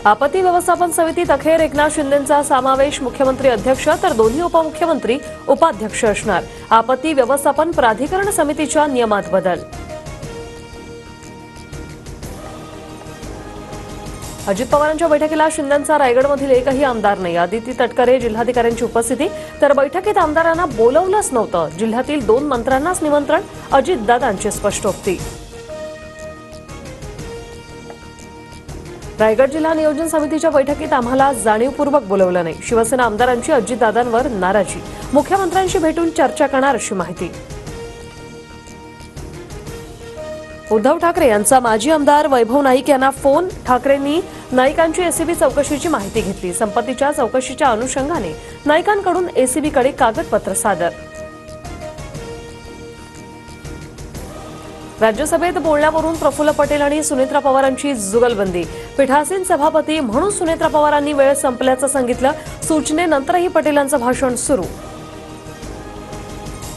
आपत्ती व्यवस्थापन समितीत अखेर एकनाथ शिंदेंचा समावेश. मुख्यमंत्री अध्यक्ष तर दोन्ही उपमुख्यमंत्री उपाध्यक्ष असणार. आपत्ती व्यवस्थापन प्राधिकरण समितीच्या नियमात बदल. अजित पवारांच्या बैठकीला शिंदेंचा रायगडमधील एकही आमदार नाही. आदिती तटकरे जिल्हाधिकाऱ्यांची उपस्थिती, तर बैठकीत आमदारांना बोलवलंच नव्हतं. जिल्ह्यातील 2 मंत्र्यांनाच निमंत्रण. अजितदादांची स्पष्टोक्ती. रायगड जिल्हा नियोजन समितीच्या बैठकीत आम्हाला जाणीवपूर्वक बोलवलं नाही. शिवसेना आमदारांची अजितदादांवर नाराजी. मुख्यमंत्र्यांशी भेटून चर्चा करणार अशी माहिती. उद्धव ठाकरे यांचा माजी आमदार वैभव नाईक यांना फोन. ठाकरेंनी नाईकांची एसीबी चौकशीची माहिती घेतली. संपत्तीच्या चौकशीच्या अनुषंगाने नाईकांकडून एसीबीकडे कागदपत्र सादर. राज्यसभेत बोलण्यावरून प्रफुल्ल पटेल आणि सुनेत्रा पवारांची जुगलबंदी. पीठासीन सभापती म्हणून सुनेत्रा पवारांनी वेळ संपल्याचं सांगितलं. सूचनेनंतरही पटेलांचं भाषण सुरू.